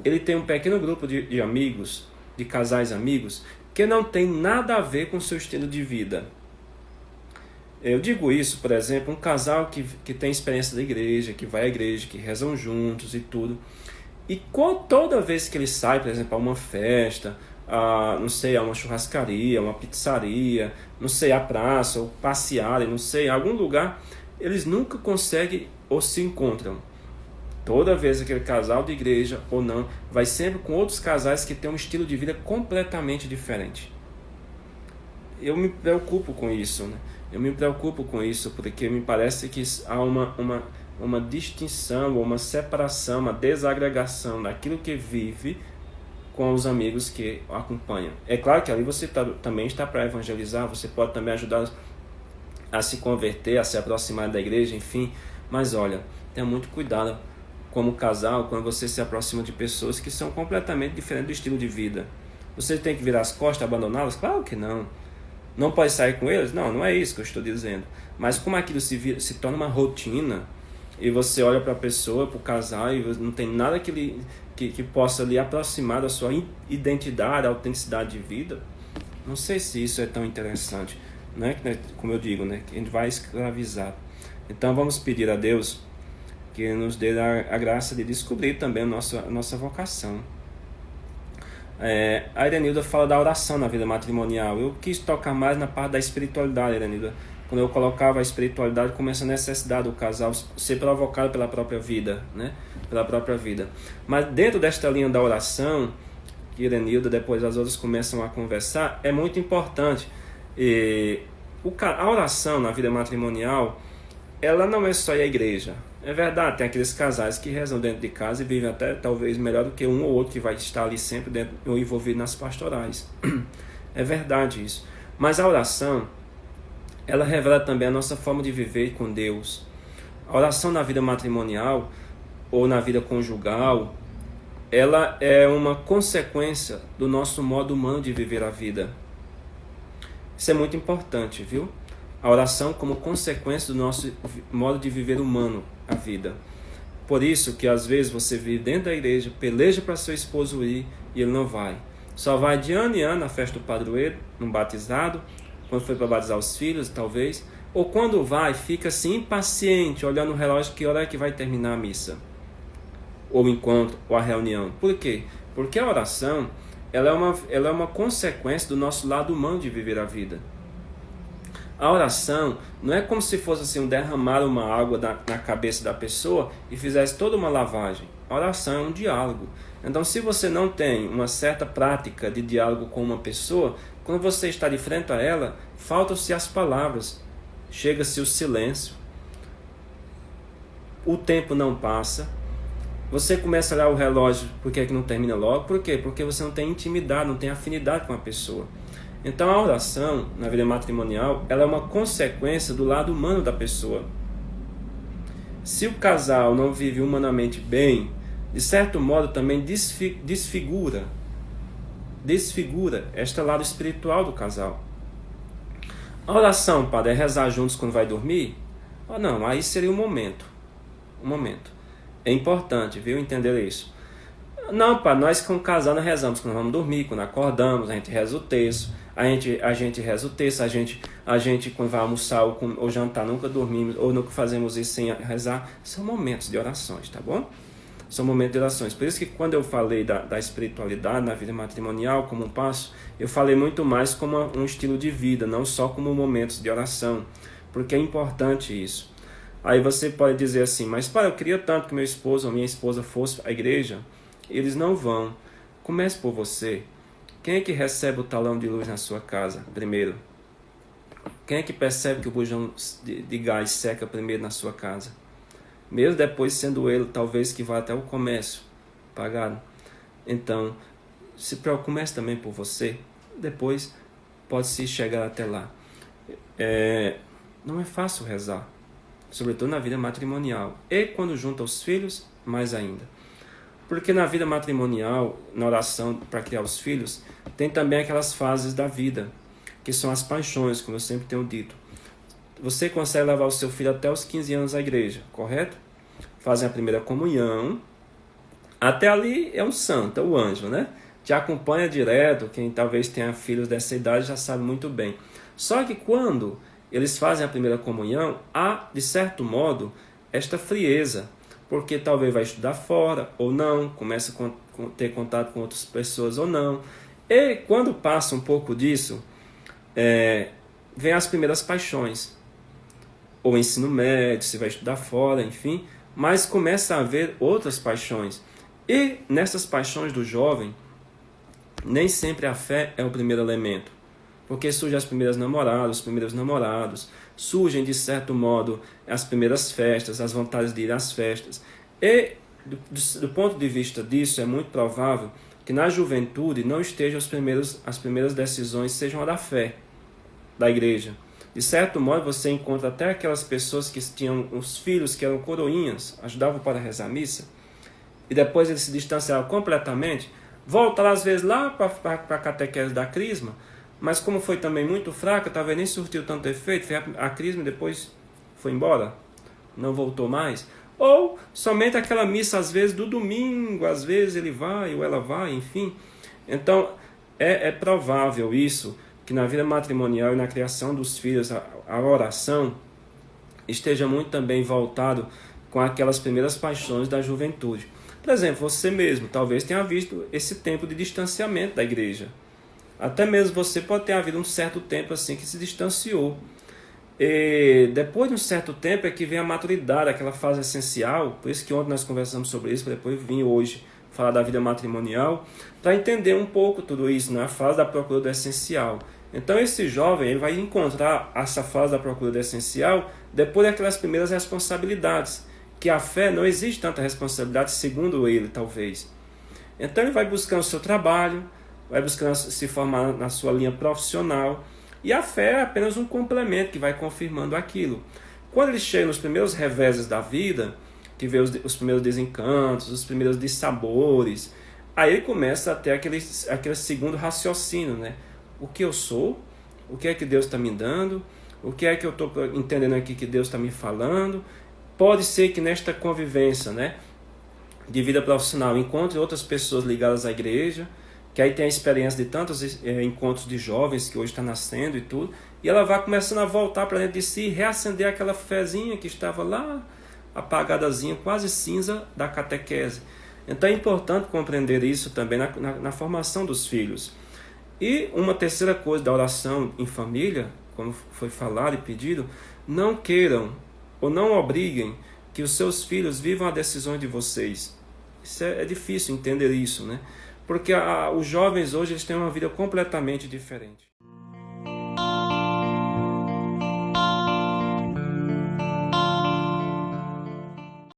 ele tem um pequeno grupo de amigos, de casais amigos, que não tem nada a ver com o seu estilo de vida. Eu digo isso, por exemplo, um casal que tem experiência da igreja, que vai à igreja, que rezam juntos e tudo. E toda vez que ele sai, por exemplo, a uma festa, não sei, a uma churrascaria, uma pizzaria, não sei, a praça, ou passearem, não sei, algum lugar, eles nunca conseguem ou se encontram. Toda vez aquele casal de igreja ou não, vai sempre com outros casais que têm um estilo de vida completamente diferente. Eu me preocupo com isso, né? Eu me preocupo com isso porque me parece que há uma distinção, ou uma separação, uma desagregação daquilo que vive com os amigos que o acompanham. É claro que ali você também está para evangelizar, você pode também ajudar a se converter, a se aproximar da igreja, enfim. Mas olha, tenha muito cuidado como casal quando você se aproxima de pessoas que são completamente diferentes do estilo de vida. Você tem que virar as costas, abandoná-las? Claro que não. Não pode sair com eles? Não, não é isso que eu estou dizendo. Mas como aquilo se torna uma rotina, e você olha para a pessoa, para o casal, e não tem nada que possa lhe aproximar da sua identidade, autenticidade de vida, não sei se isso é tão interessante, né? Como eu digo, né? Que a gente vai escravizar. Então vamos pedir a Deus que nos dê a graça de descobrir também a nossa vocação. A Irenilda fala da oração na vida matrimonial. Eu quis tocar mais na parte da espiritualidade, Irenilda. Quando eu colocava a espiritualidade como essa necessidade do casal ser provocado pela própria vida, né? Pela própria vida. Mas dentro desta linha da oração, que Irenilda, depois as outras começam a conversar, é muito importante. A oração na vida matrimonial, ela não é só a igreja. É verdade, tem aqueles casais que rezam dentro de casa e vivem até talvez melhor do que um ou outro que vai estar ali sempre dentro ou envolvido nas pastorais. É verdade isso. Mas a oração, ela revela também a nossa forma de viver com Deus. A oração na vida matrimonial ou na vida conjugal, ela é uma consequência do nosso modo humano de viver a vida. Isso é muito importante, viu? A oração como consequência do nosso modo de viver humano a vida. Por isso que às vezes você vive dentro da igreja, peleja para seu esposo ir e ele não vai. Só vai de ano em ano na festa do padroeiro, num batizado, quando foi para batizar os filhos, talvez. Ou quando vai, fica assim impaciente, olhando o relógio, que hora é que vai terminar a missa. Ou o encontro, ou a reunião. Por quê? Porque a oração, ela é uma consequência do nosso lado humano de viver a vida. A oração não é como se fosse assim, derramar uma água na cabeça da pessoa e fizesse toda uma lavagem. A oração é um diálogo. Então, se você não tem uma certa prática de diálogo com uma pessoa, quando você está de frente a ela, faltam-se as palavras, chega-se o silêncio, o tempo não passa, você começa a olhar o relógio, por que não termina logo? Por quê? Porque você não tem intimidade, não tem afinidade com a pessoa. Então a oração na vida matrimonial, ela é uma consequência do lado humano da pessoa. Se o casal não vive humanamente bem, de certo modo também desfigura este lado espiritual do casal. A oração, padre, é rezar juntos quando vai dormir? Ah, não, aí seria um momento. É importante, viu, entender isso. Não, padre, nós com o casal nós rezamos quando vamos dormir, quando acordamos, a gente reza o terço. A gente reza o terço, a gente quando vai almoçar ou jantar nunca dormimos, ou nunca fazemos isso sem rezar. São momentos de orações, tá bom? São momentos de orações. Por isso que quando eu falei da espiritualidade na vida matrimonial como um passo, eu falei muito mais como um estilo de vida, não só como momentos de oração, porque é importante isso. Aí você pode dizer assim, mas pai, eu queria tanto que meu esposo ou minha esposa fosse à igreja. Eles não vão. Comece por você. Quem é que recebe o talão de luz na sua casa primeiro? Quem é que percebe que o bujão de gás seca primeiro na sua casa? Mesmo depois sendo ele, talvez, que vá até o comércio pagar. Então, comece também por você. Depois pode-se chegar até lá. Não é fácil rezar, sobretudo na vida matrimonial. E quando junta os filhos, mais ainda. Porque na vida matrimonial, na oração para criar os filhos, tem também aquelas fases da vida, que são as paixões, como eu sempre tenho dito. Você consegue levar o seu filho até os 15 anos à igreja, correto? Fazem a primeira comunhão. Até ali é um santo, é o anjo, né? Te acompanha direto, quem talvez tenha filhos dessa idade já sabe muito bem. Só que quando eles fazem a primeira comunhão, há, de certo modo, esta frieza, porque talvez vai estudar fora ou não, começa a ter contato com outras pessoas ou não. E quando passa um pouco disso, vem as primeiras paixões. Ou ensino médio, você vai estudar fora, enfim. Mas começa a haver outras paixões. E nessas paixões do jovem, nem sempre a fé é o primeiro elemento. Porque surgem as primeiras namoradas, os primeiros namorados, surgem de certo modo as primeiras festas, as vontades de ir às festas. E do ponto de vista disso, é muito provável que na juventude não estejam as primeiras decisões sejam a da fé, da igreja. De certo modo, você encontra até aquelas pessoas que tinham os filhos que eram coroinhas, ajudavam para rezar a missa, e depois eles se distanciaram completamente, voltaram às vezes lá para a catequese da crisma, mas como foi também muito fraca, talvez nem surtiu tanto efeito, a crisma depois foi embora, não voltou mais. Ou somente aquela missa, às vezes, do domingo, às vezes ele vai ou ela vai, enfim. Então, é provável isso, que na vida matrimonial e na criação dos filhos, a oração esteja muito também voltado com aquelas primeiras paixões da juventude. Por exemplo, você mesmo talvez tenha visto esse tempo de distanciamento da igreja. Até mesmo você pode ter havido um certo tempo assim que se distanciou. E depois de um certo tempo é que vem a maturidade, aquela fase essencial. Por isso que ontem nós conversamos sobre isso, para depois vim hoje falar da vida matrimonial, para entender um pouco tudo isso, né? A fase da procura do essencial. Então esse jovem ele vai encontrar essa fase da procura do essencial depois daquelas primeiras responsabilidades, que a fé não existe tanta responsabilidade, segundo ele, talvez. Então ele vai buscando o seu trabalho, vai buscando se formar na sua linha profissional, e a fé é apenas um complemento que vai confirmando aquilo. Quando ele chega nos primeiros reveses da vida, que vê os primeiros desencantos, os primeiros dissabores, aí ele começa a ter aquele segundo raciocínio, né? O que eu sou? O que é que Deus está me dando? O que é que eu estou entendendo aqui que Deus está me falando? Pode ser que nesta convivência, né, de vida profissional, encontre outras pessoas ligadas à igreja, que aí tem a experiência de tantos encontros de jovens que hoje está nascendo e tudo, e ela vai começando a voltar para dentro de si e reacender aquela fezinha que estava lá, apagadazinha, quase cinza da catequese. Então é importante compreender isso também na formação dos filhos. E uma terceira coisa da oração em família, como foi falado e pedido, não queiram ou não obriguem que os seus filhos vivam as decisões de vocês. Isso é difícil entender isso, né? Porque os jovens hoje eles têm uma vida completamente diferente.